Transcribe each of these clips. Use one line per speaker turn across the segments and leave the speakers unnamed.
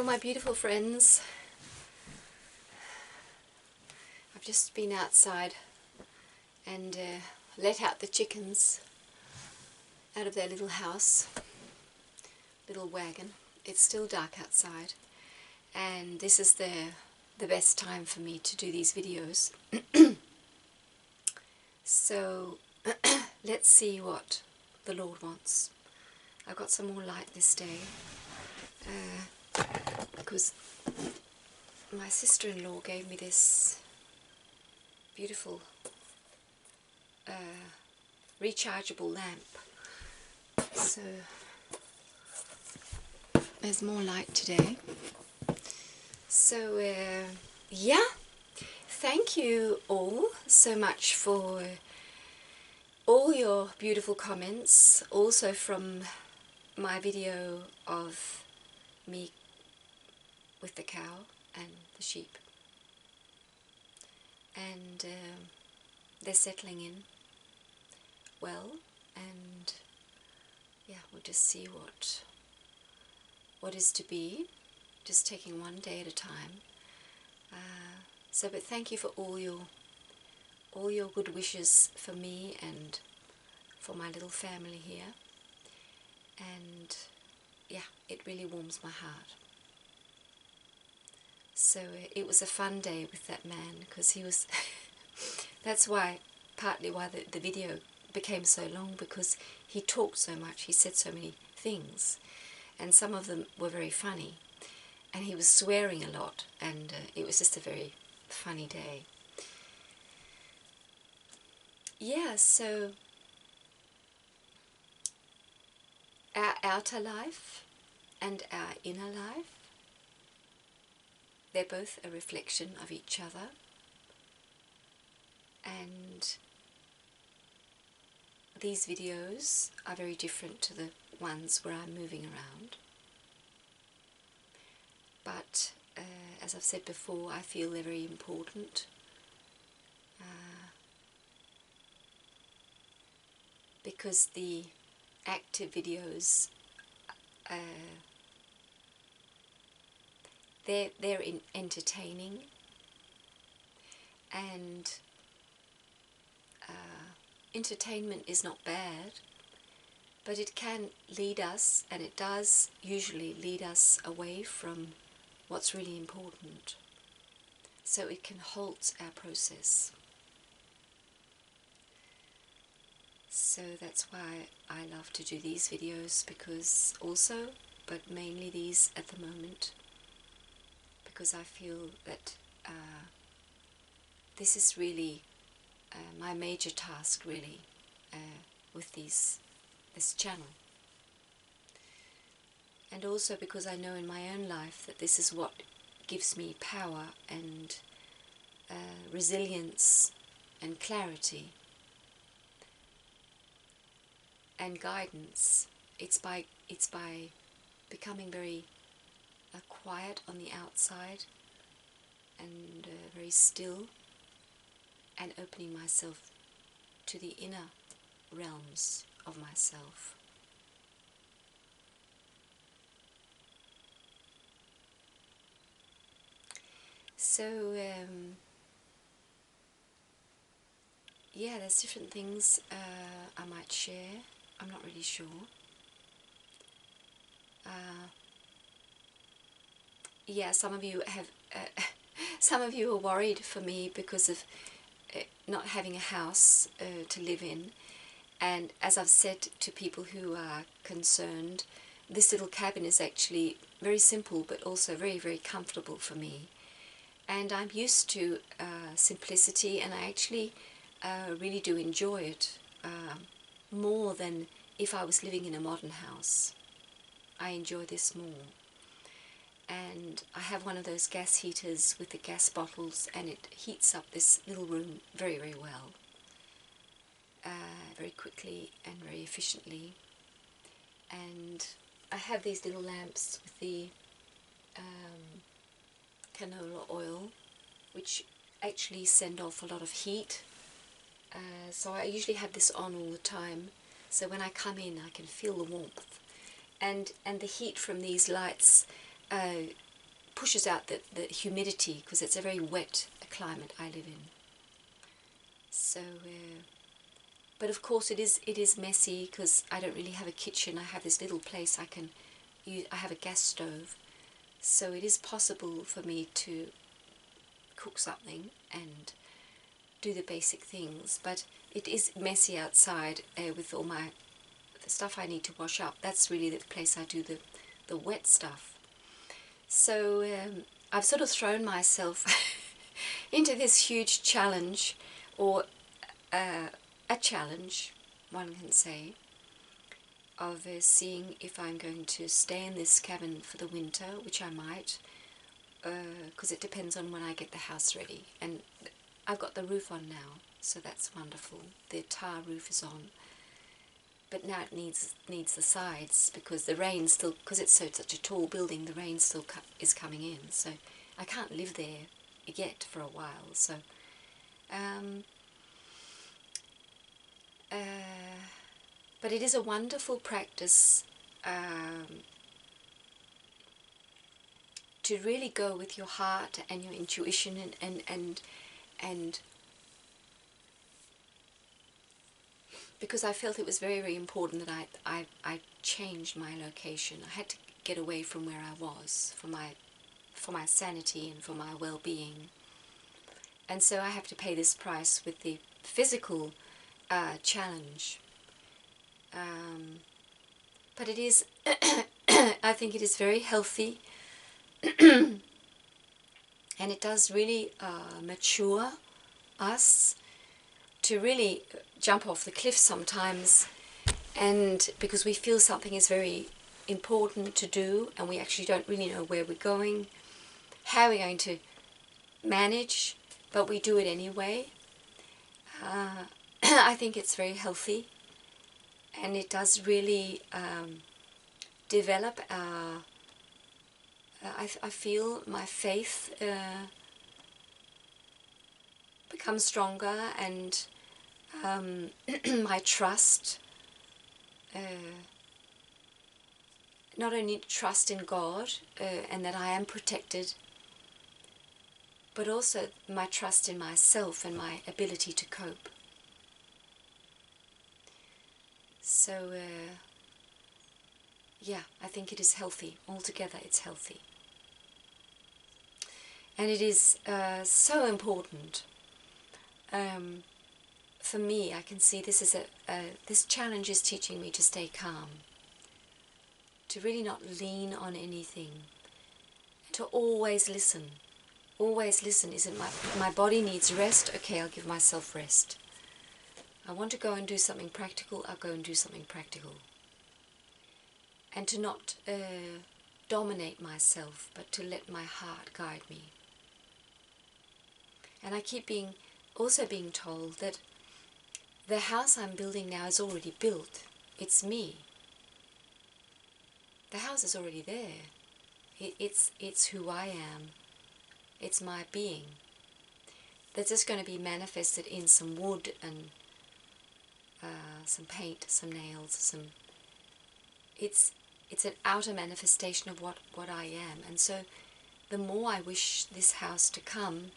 my beautiful friends. I've just been outside and let out the chickens out of their little house, little wagon. It's still dark outside, and this is the best time for me to do these videos. So let's see what the Lord wants. I've got some more light this day because my sister-in-law gave me this beautiful rechargeable lamp, so there's more light today. So yeah, thank you all so much for all your beautiful comments, also from my video of me with the cow and the sheep, and they're settling in well, and yeah, we'll just see what is to be, just taking one day at a time. But thank you for all your good wishes for me and for my little family here, and yeah, it really warms my heart. So it was a fun day with that man, because he was that's why, partly why the video became so long, because he talked so much, he said so many things, and some of them were very funny, and he was swearing a lot, and it was just a very funny day. Yeah, so our outer life and our inner life, they're both a reflection of each other, and these videos are very different to the ones where I'm moving around. But as I've said before, I feel they're very important. Because the active videos, they're entertaining, and entertainment is not bad, but it can lead us, and it does usually lead us away from what's really important. So it can halt our process. So that's why I love to do these videos, because also, but mainly these at the moment, because I feel that this is really my major task, really, with this channel. And also because I know in my own life that this is what gives me power and resilience and clarity and guidance. It's by becoming very quiet on the outside, and very still, and opening myself to the inner realms of myself. So yeah, there's different things I might share. I'm not really sure. Yeah, some of you have some of you are worried for me because of not having a house to live in, and as I've said to people who are concerned, this little cabin is actually very simple but also very, very comfortable for me, and I'm used to simplicity, and I actually really do enjoy it more than if I was living in a modern house. I enjoy this more. And I have one of those gas heaters with the gas bottles, and it heats up this little room very, very well, very quickly and very efficiently. And I have these little lamps with the canola oil, which actually send off a lot of heat. So I usually have this on all the time, so when I come in I can feel the warmth, and the heat from these lights pushes out the humidity, because it's a very wet climate I live in. So, but of course it is messy, because I don't really have a kitchen. I have this little place I can use. I have a gas stove, so it is possible for me to cook something and do the basic things, but it is messy outside with all the stuff I need to wash up. That's really the place I do the wet stuff. So I've sort of thrown myself into this huge challenge, or a challenge, one can say, of seeing if I'm going to stay in this cabin for the winter, which I might, because it depends on when I get the house ready. And I've got the roof on now, so that's wonderful. The tar roof is on, but now it needs the sides, because the rain still, because it's such a tall building, the rain still is coming in, so I can't live there yet for a while. So but it is a wonderful practice to really go with your heart and your intuition, and because I felt it was very, very important that I changed my location. I had to get away from where I was for my sanity and for my well-being. And so I have to pay this price with the physical challenge. But it is, I think it is very healthy, and it does really mature us to really jump off the cliff sometimes, and because we feel something is very important to do and we actually don't really know where we're going, how we're going to manage, but we do it anyway. I think it's very healthy, and it does really develop our, I feel my faith becomes stronger, and my trust, not only trust in God and that I am protected, but also my trust in myself and my ability to cope. So yeah, I think it is healthy. Altogether it's healthy. And it is so important. For me, I can see this is this challenge is teaching me to stay calm, to really not lean on anything, to always listen. Always listen. Isn't my body needs rest? Okay, I'll give myself rest. I want to go and do something practical, I'll go and do something practical. And to not dominate myself, but to let my heart guide me. And I keep also being told that the house I'm building now is already built. It's me. The house is already there. It's who I am. It's my being. That's just going to be manifested in some wood and some paint, some nails, It's an outer manifestation of what I am. And so the more I wish this house to come,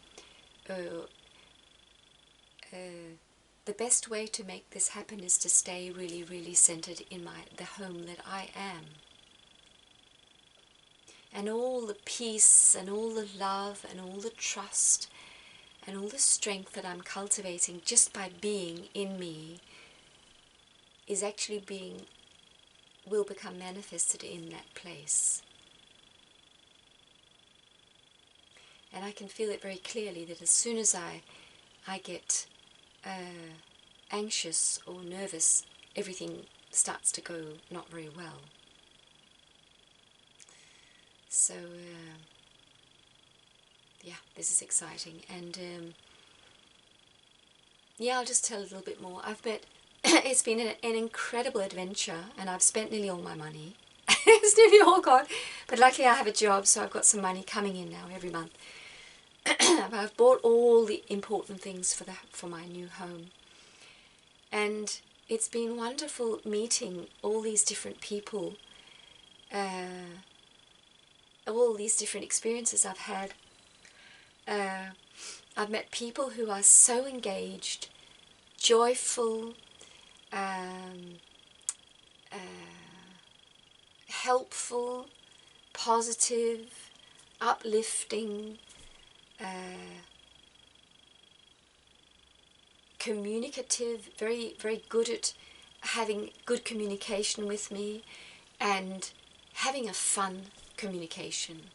the best way to make this happen is to stay really, really centered in the home that I am. And all the peace and all the love and all the trust and all the strength that I'm cultivating just by being in me is actually will become manifested in that place. And I can feel it very clearly that as soon as I get anxious or nervous, everything starts to go not very well. So yeah, this is exciting. And yeah, I'll just tell a little bit more. It's been an incredible adventure, and I've spent nearly all my money. It's nearly all gone, but luckily I have a job, so I've got some money coming in now every month. But I've bought all the important things for my new home, and it's been wonderful meeting all these different people, all these different experiences I've had, I've met people who are so engaged, joyful, um, helpful, positive, uplifting, communicative, very, very good at having good communication with me and having a fun communication.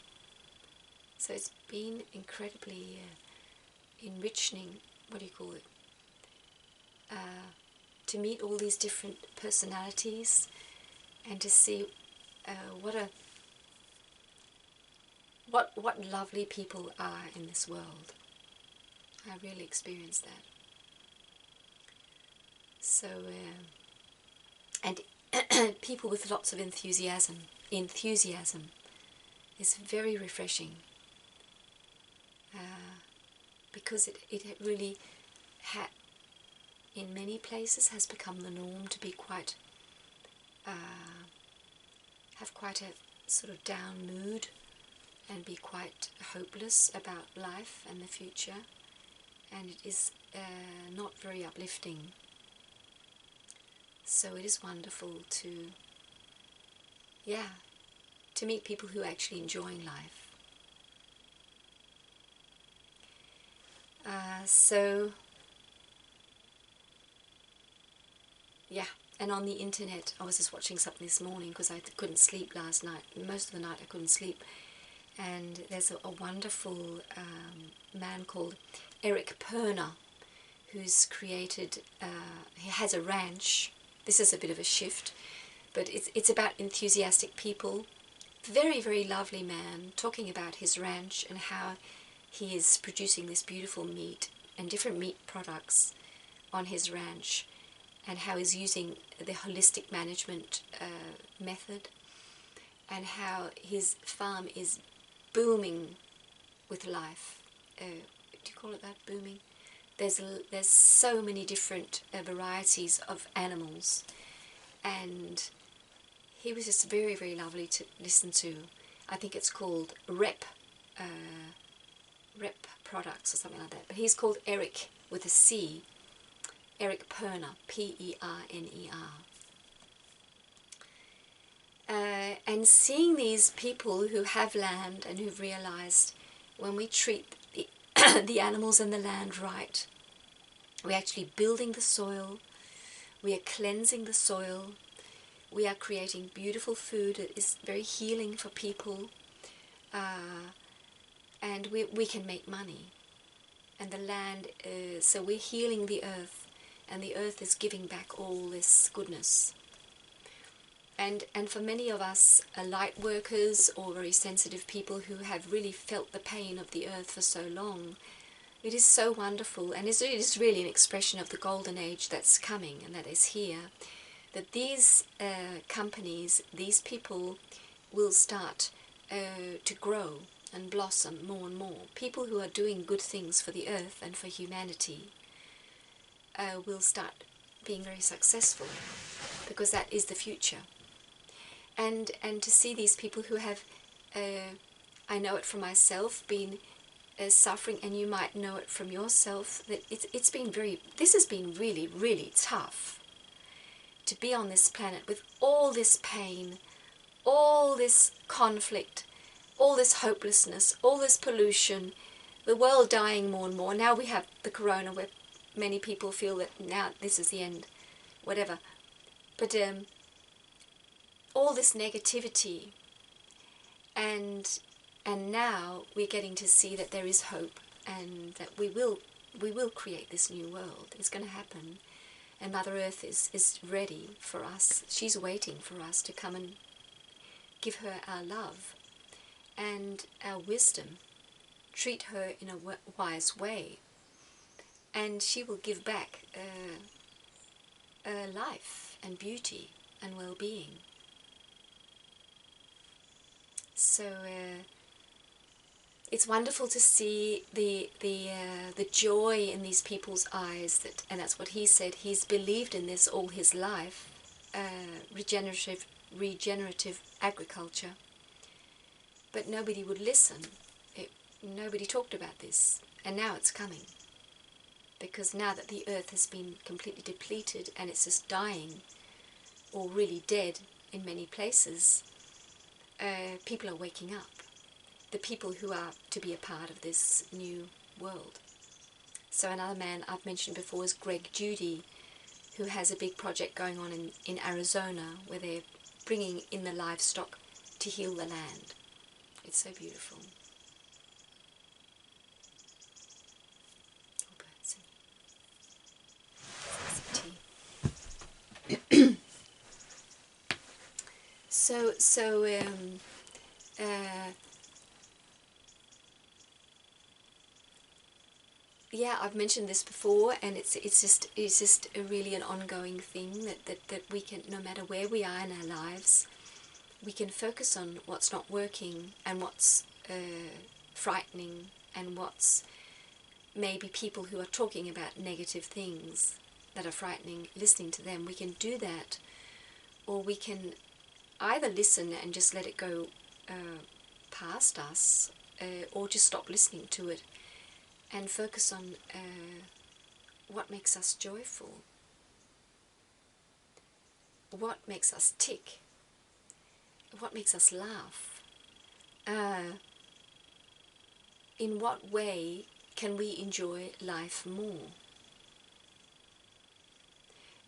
So it's been incredibly enriching, what do you call it, to meet all these different personalities and to see what lovely people are in this world. I really experienced that. So, and people with lots of enthusiasm is very refreshing, because it really in many places has become the norm to be quite, have quite a sort of down mood and be quite hopeless about life and the future, and it is not very uplifting. So it is wonderful to meet people who are actually enjoying life. And on the internet, I was just watching something this morning because I couldn't sleep last night. Most of the night I couldn't sleep. And there's a wonderful man called Eric Perner, who's created, he has a ranch. This is a bit of a shift, but it's about enthusiastic people. Very, very lovely man, talking about his ranch and how he is producing this beautiful meat and different meat products on his ranch, and how he's using the holistic management method, and how his farm is booming with life. Do you call it that, booming? There's so many different varieties of animals, and he was just very, very lovely to listen to. I think it's called Rep Products or something like that. But he's called Eric with a C. Eric Perner, P-E-R-N-E-R. And seeing these people who have land and who've realized when we treat the animals and the land right, we're actually building the soil, we are cleansing the soil, we are creating beautiful food that is very healing for people, and we can make money. And the land, so we're healing the earth, and the earth is giving back all this goodness. And for many of us, light workers or very sensitive people who have really felt the pain of the earth for so long, it is so wonderful, and it is really an expression of the golden age that's coming and that is here, that these companies, these people will start to grow and blossom more and more. People who are doing good things for the earth and for humanity will start being very successful, because that is the future. And to see these people who have, I know it from myself, been suffering, and you might know it from yourself, that this has been really, really tough to be on this planet with all this pain, all this conflict, all this hopelessness, all this pollution, the world dying more and more. Now we have the corona, where many people feel that now this is the end, whatever. But all this negativity, and now we're getting to see that there is hope, and that we will create this new world. It's going to happen, and Mother Earth is ready for us. She's waiting for us to come and give her our love and our wisdom, treat her in a wise way, and she will give back life and beauty and well-being. So it's wonderful to see the joy in these people's eyes, and that's what he said. He's believed in this all his life, regenerative agriculture. but nobody would listen. Nobody talked about this, and now it's coming. Because now that the earth has been completely depleted and it's just dying, or really dead in many places, people are waking up. The people who are to be a part of this new world. So another man I've mentioned before is Greg Judy, who has a big project going on in Arizona, where they're bringing in the livestock to heal the land. It's so beautiful. Oh, birds. Tea. Yeah, I've mentioned this before, and it's just a really an ongoing thing that we can, no matter where we are in our lives, we can focus on what's not working and what's frightening, and what's maybe people who are talking about negative things that are frightening, listening to them. We can do that, or we can either listen and just let it go past us, or just stop listening to it and focus on what makes us joyful, what makes us tick, what makes us laugh. In what way can we enjoy life more?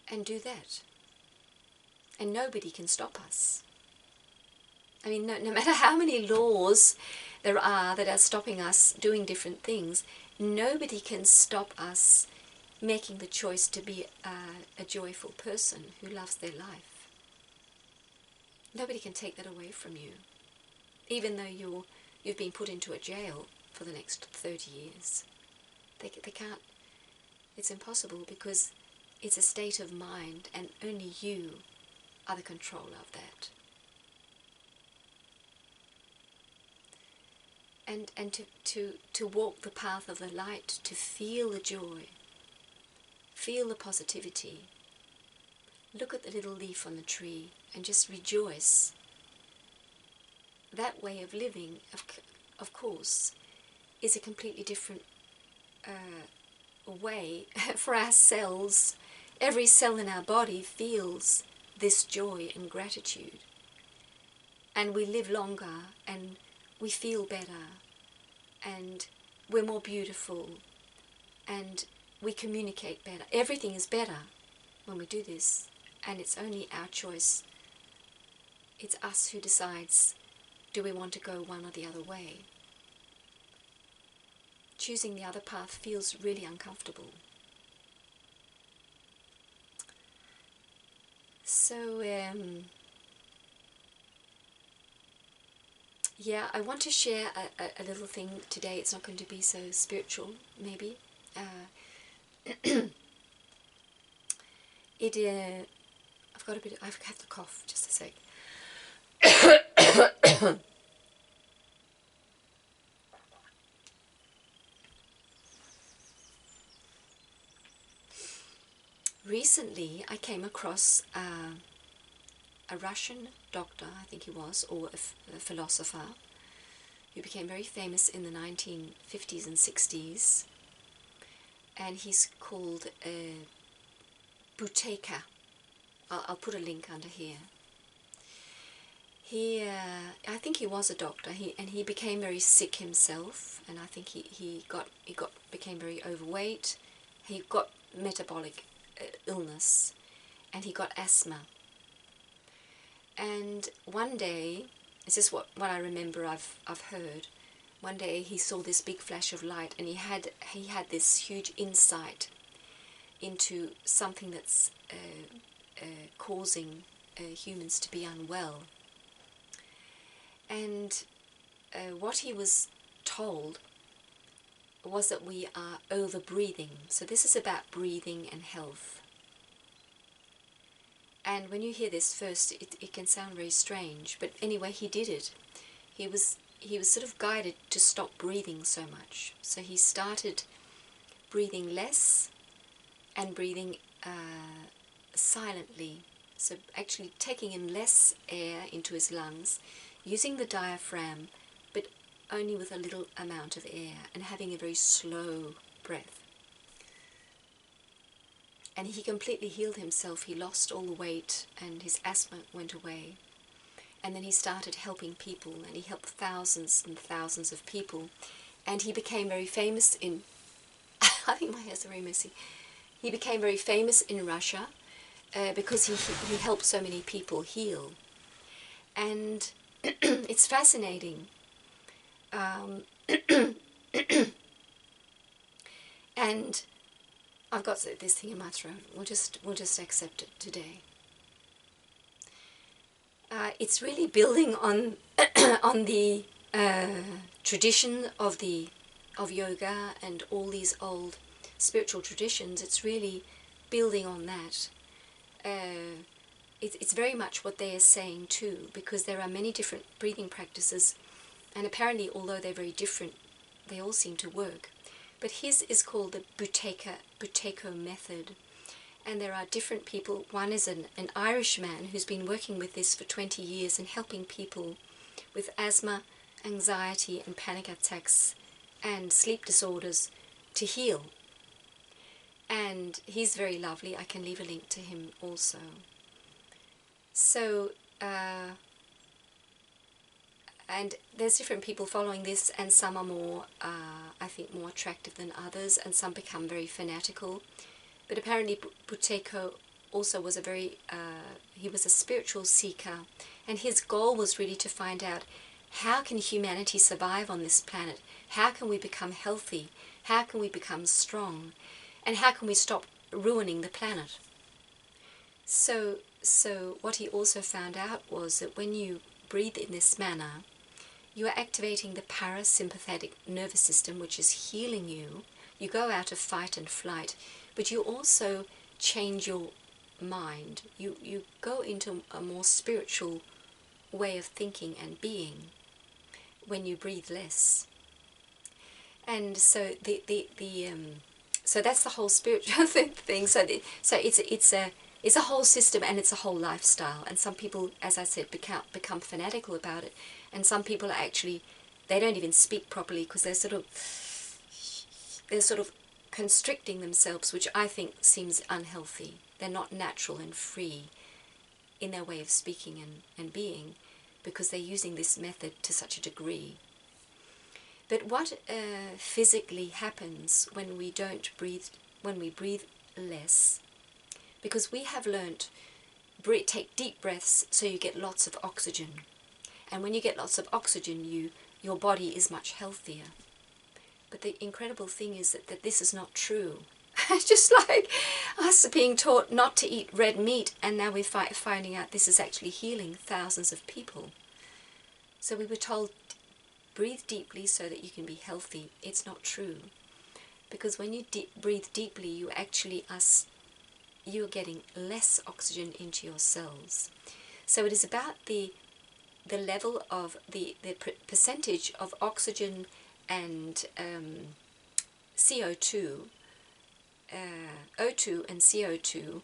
And do that. And nobody can stop us. I mean, no matter how many laws there are that are stopping us doing different things, nobody can stop us making the choice to be a joyful person who loves their life. Nobody can take that away from you, even though you've been put into a jail for the next 30 years. They can't. It's impossible, because it's a state of mind, and only you are the controller of that. And to walk the path of the light, to feel the joy, feel the positivity. Look at the little leaf on the tree and just rejoice. That way of living, of course, is a completely different way for our cells. Every cell in our body feels this joy and gratitude. And we live longer, and we feel better, and we're more beautiful, and we communicate better. Everything is better when we do this, and it's only our choice. It's us who decides, do we want to go one or the other way? Choosing the other path feels really uncomfortable. So, yeah, I want to share a little thing today. It's not going to be so spiritual, maybe. I've had the cough, just a sec. Recently, I came across a Russian doctor, I think he was, or a philosopher, who became very famous in the 1950s and 60s, and he's called Buteyko. I'll put a link under here. I think he was a doctor. He became very sick himself, and I think he became very overweight. He got metabolic illness, and he got asthma. And one day, it's just what I remember I've heard. One day he saw this big flash of light, and he had this huge insight into something that's causing humans to be unwell. And what he was told was that we are over-breathing. So this is about breathing and health. And when you hear this first, it can sound very strange. But anyway, he did it. He was sort of guided to stop breathing so much. So he started breathing less and breathing silently. So actually taking in less air into his lungs, using the diaphragm but only with a little amount of air and having a very slow breath. And he completely healed himself. He lost all the weight and his asthma went away. And then he started helping people, and he helped thousands and thousands of people. And he became very famous in, I think my hair's very messy. He became very famous in Russia because he helped so many people heal. And it's fascinating. And I've got this thing in my throat. We'll just accept it today. It's really building on on the tradition of yoga and all these old spiritual traditions. It's really building on that. It's very much what they are saying too, because there are many different breathing practices, and apparently, although they're very different, they all seem to work. But his is called the Buteyko method. And there are different people. One is an Irish man who's been working with this for 20 years and helping people with asthma, anxiety and panic attacks and sleep disorders to heal. And he's very lovely. I can leave a link to him also. So, and there's different people following this, and some are more, I think, more attractive than others, and some become very fanatical. But apparently Buteyko also was he was a spiritual seeker, and his goal was really to find out, how can humanity survive on this planet? How can we become healthy? How can we become strong? And how can we stop ruining the planet? So what he also found out was that when you breathe in this manner, you are activating the parasympathetic nervous system, which is healing you. You go out of fight and flight, but you also change your mind. You go into a more spiritual way of thinking and being when you breathe less. And so so that's the whole spiritual thing. So it's a whole system, and it's a whole lifestyle. And some people, as I said, become fanatical about it, and some people are actually, they don't even speak properly because they're sort of constricting themselves, which I think seems unhealthy. They're not natural and free in their way of speaking and being, because they're using this method to such a degree. But what physically happens when we don't breathe, when we breathe less, because we have learnt, take deep breaths so you get lots of oxygen. And when you get lots of oxygen, your body is much healthier. But the incredible thing is that this is not true. Just like us being taught not to eat red meat, and now we're finding out this is actually healing thousands of people. So we were told, breathe deeply so that you can be healthy. It's not true. Because when you breathe deeply, you actually you're getting less oxygen into your cells. So it is about the level of the percentage of oxygen and CO2, O2 and CO2,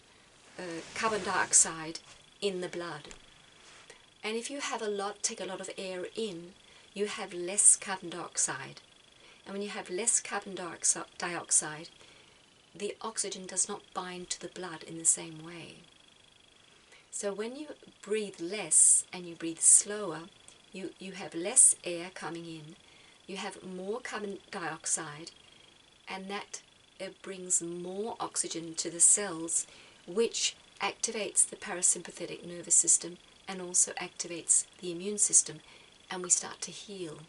carbon dioxide in the blood. And if you have take a lot of air in, you have less carbon dioxide. And when you have less carbon dioxide, the oxygen does not bind to the blood in the same way. So when you breathe less and you breathe slower, you have less air coming in, you have more carbon dioxide, and that brings more oxygen to the cells, which activates the parasympathetic nervous system and also activates the immune system, and we start to heal.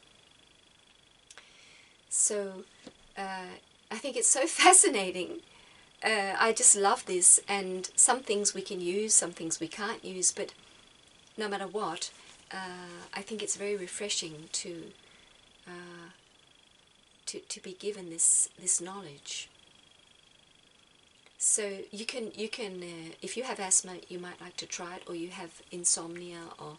So I think it's so fascinating. I just love this, and some things we can use, some things we can't use, but no matter what, I think it's very refreshing to be given this knowledge. So you can if you have asthma, you might like to try it, or you have insomnia, or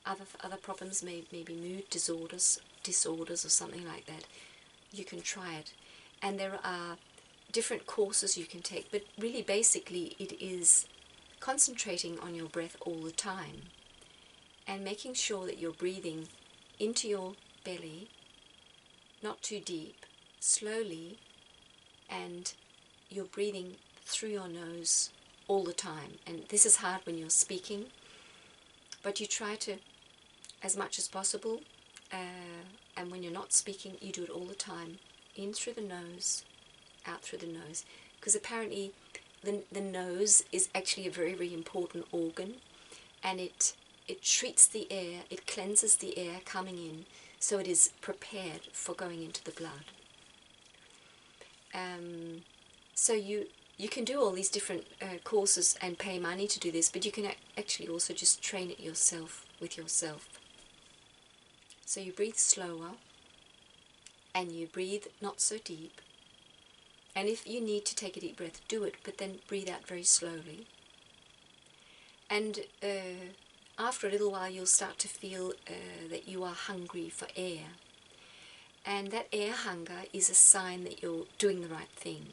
other problems, maybe mood disorders or something like that. You can try it. And there are different courses you can take, but really basically it is concentrating on your breath all the time. and making sure that you're breathing into your belly, not too deep, slowly, and you're breathing through your nose all the time. And this is hard when you're speaking, but you try to, as much as possible, and when you're not speaking, you do it all the time, in through the nose, out through the nose, because apparently the nose is actually a very, very important organ, and it treats the air, it cleanses the air coming in, so it is prepared for going into the blood. So you can do all these different courses and pay money to do this, but you can actually also just train it yourself, with yourself. So you breathe slower, and you breathe not so deep. And if you need to take a deep breath, do it, but then breathe out very slowly. And after a little while, you'll start to feel that you are hungry for air. And that air hunger is a sign that you're doing the right thing.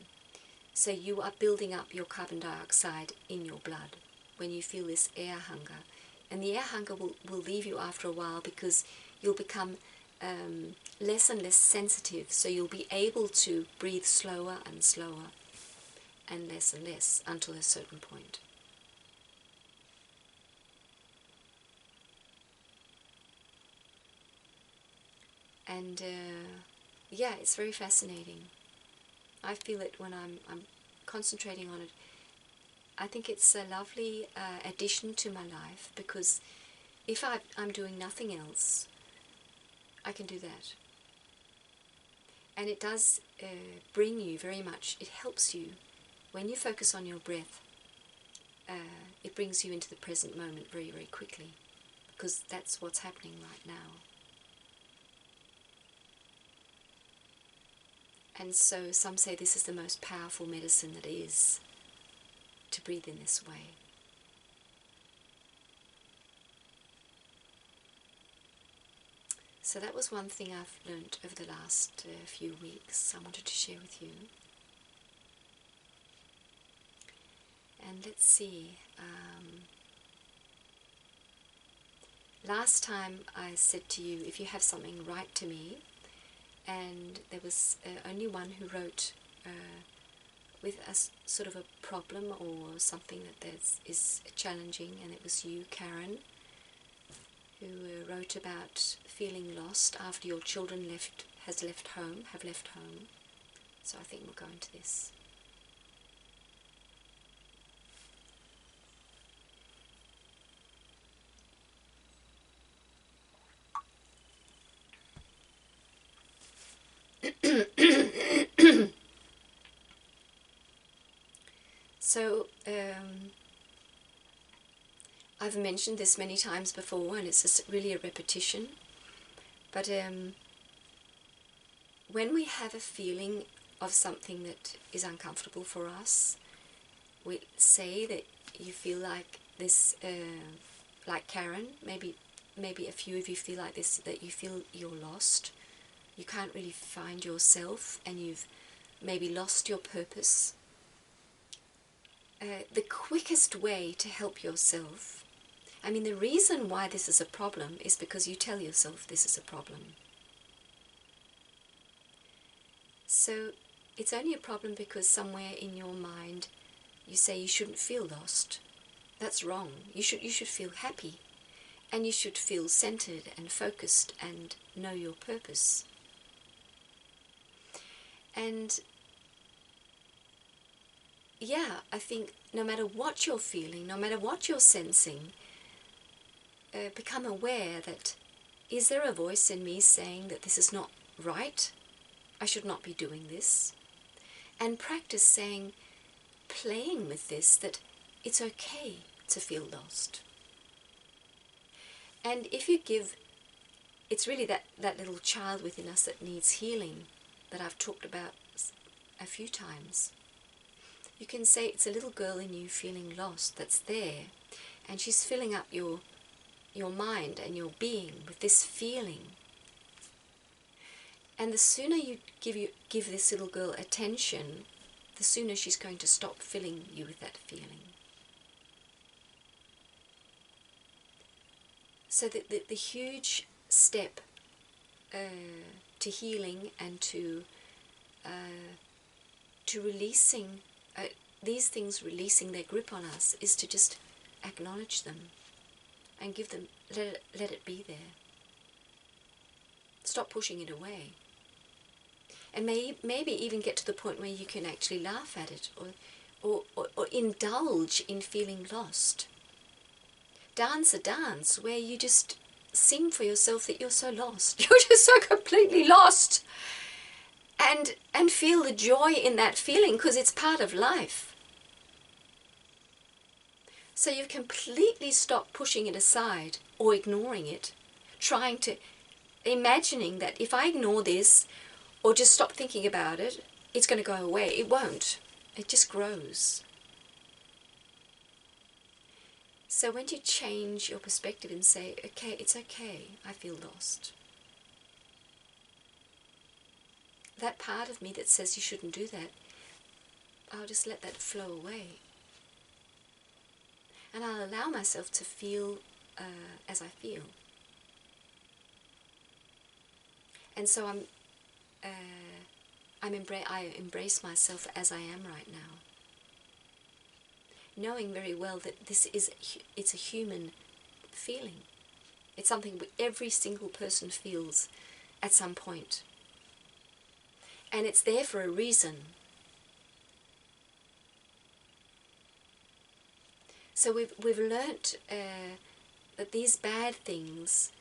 So you are building up your carbon dioxide in your blood when you feel this air hunger. And the air hunger will leave you after a while, because you'll become less and less sensitive. So you'll be able to breathe slower and slower and less until a certain point. And yeah, it's very fascinating. I feel it when I'm concentrating on it. I think it's a lovely addition to my life, because if I'm doing nothing else, I can do that. And it does bring you very much, it helps you. When you focus on your breath, it brings you into the present moment very, very quickly, because that's what's happening right now. And so some say this is the most powerful medicine that is, to breathe in this way. So that was one thing I've learned over the last few weeks I wanted to share with you. And let's see, last time I said to you, if you have something, write to me. And there was only one who wrote with a sort of a problem or something that is challenging, and it was you, Karen, who wrote about feeling lost after your children have left home. So I think we'll go into this. So I've mentioned this many times before, and it's just really a repetition, but when we have a feeling of something that is uncomfortable for us, we say that you feel like this, like Karen, maybe a few of you feel like this, that you feel you're lost, you can't really find yourself, and you've maybe lost your purpose. The quickest way to help yourself, I mean, the reason why this is a problem is because you tell yourself this is a problem. So it's only a problem because somewhere in your mind you say you shouldn't feel lost. That's wrong. You should feel happy, and you should feel centered and focused and know your purpose. And yeah, I think no matter what you're feeling, no matter what you're sensing, become aware that, is there a voice in me saying that this is not right? I should not be doing this. And practice saying, playing with this, that it's okay to feel lost. And if you give, it's really that little child within us that needs healing that I've talked about a few times. You can say it's a little girl in you feeling lost that's there, and she's filling up your mind and your being with this feeling. And the sooner you give this little girl attention, the sooner she's going to stop filling you with that feeling. So the huge step to healing and to releasing these things, releasing their grip on us, is to just acknowledge them and give them, let it be there. Stop pushing it away. And maybe even get to the point where you can actually laugh at it, or indulge in feeling lost. Dance a dance where you just sing for yourself that you're so lost. You're just so completely lost. And feel the joy in that feeling, because it's part of life. So you've completely stopped pushing it aside or ignoring it, imagining that if I ignore this or just stop thinking about it, it's going to go away. It won't. It just grows. So when you change your perspective and say, okay, it's okay, I feel lost. That part of me that says you shouldn't do that, I'll just let that flow away. And I'll allow myself to feel as I feel. And so I embrace myself as I am right now, knowing very well that it's a human feeling. It's something every single person feels at some point. And it's there for a reason. So we've learnt that these bad things,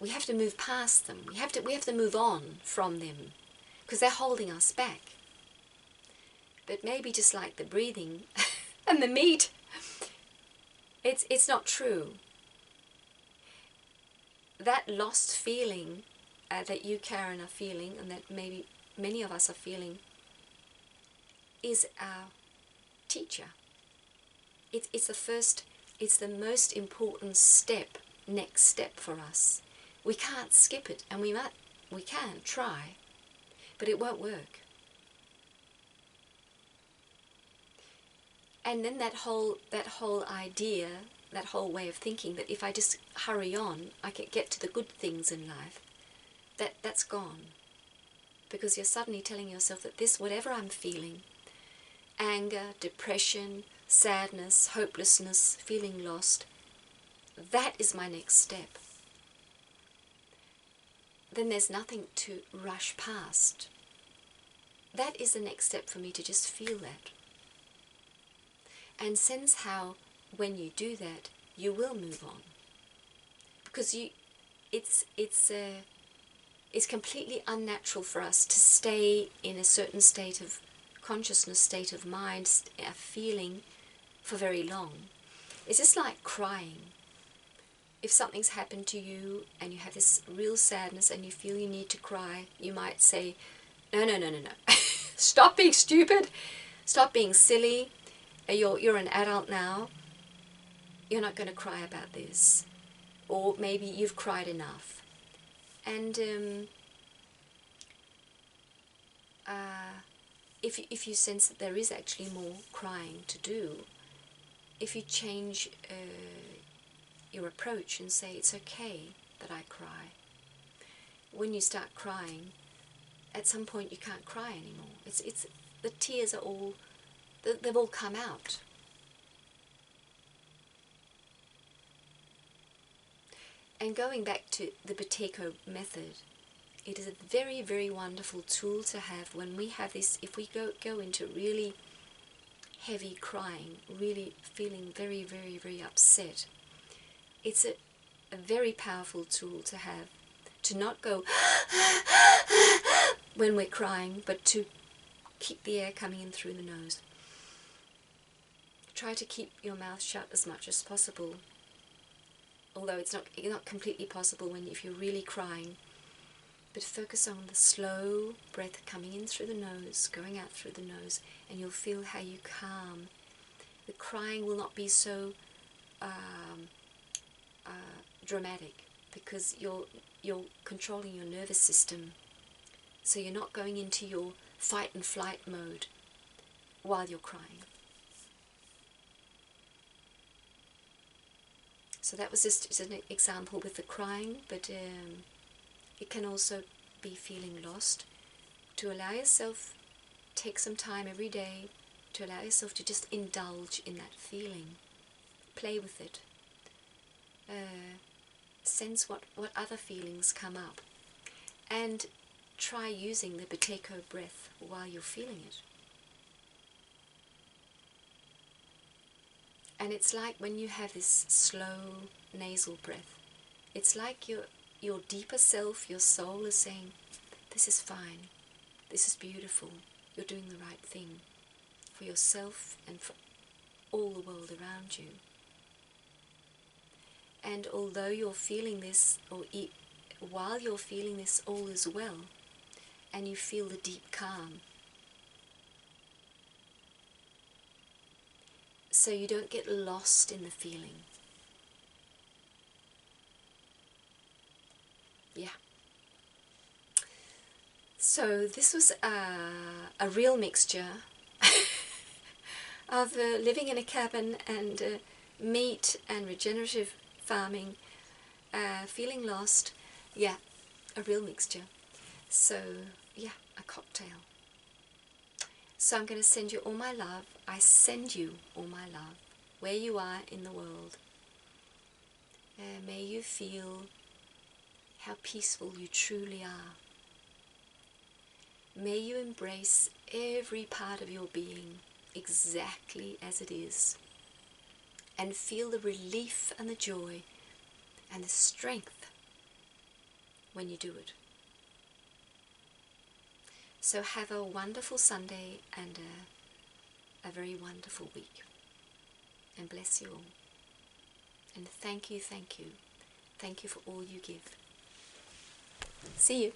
we have to move past them. We have to move on from them, because they're holding us back. But maybe just like the breathing and the meat, it's not true. That lost feeling that you, Karen, are feeling, and that maybe many of us are feeling, is our teacher. It's the most important step, next step for us. We can't skip it, and we can try, but it won't work. And then that whole idea, that whole way of thinking that if I just hurry on, I can get to the good things in life, that's gone. Because you're suddenly telling yourself that this, whatever I'm feeling, anger, depression, sadness, hopelessness, feeling lost, that is my next step. Then there's nothing to rush past. That is the next step for me, to just feel that. And sense how, when you do that, you will move on. Because it's completely unnatural for us to stay in a certain state of consciousness, state of mind, a feeling for very long. It's just like crying. If something's happened to you and you have this real sadness and you feel you need to cry, you might say, no. Stop being stupid. Stop being silly. You're an adult now. You're not going to cry about this. Or maybe you've cried enough. And if you sense that there is actually more crying to do, if you change your approach and say, it's okay that I cry. When you start crying, at some point you can't cry anymore. It's the tears are all, they've all come out. And going back to the Buteyko method, it is a very, very wonderful tool to have when we have this, if we go into really heavy crying, really feeling very, very, very upset. It's a very powerful tool to have, to not go when we're crying, but to keep the air coming in through the nose. Try to keep your mouth shut as much as possible, although it's not completely possible if you're really crying. But focus on the slow breath coming in through the nose, going out through the nose, and you'll feel how you calm. The crying will not be so dramatic, because you're controlling your nervous system. So you're not going into your fight and flight mode while you're crying. So So that was just an example with the crying, but it can also be feeling lost. To allow yourself, take some time every day to allow yourself to just indulge in that feeling. Play with it. Sense what other feelings come up. And try using the Buteyko breath while you're feeling it. And it's like when you have this slow nasal breath, it's like your deeper self, your soul is saying, this is fine, this is beautiful, you're doing the right thing for yourself and for all the world around you. And although you're feeling this, while you're feeling this, all is well, and you feel the deep calm, so you don't get lost in the feeling. Yeah. So this was a real mixture of living in a cabin and meat and regenerative farming, feeling lost. Yeah, a real mixture. So yeah, a cocktail. So I'm going to send you all my love. I send you all my love where you are in the world. May you feel how peaceful you truly are. May you embrace every part of your being exactly as it is, and feel the relief and the joy and the strength when you do it. So have a wonderful Sunday and a very wonderful week. And bless you all. And thank you, thank you. Thank you for all you give. See you.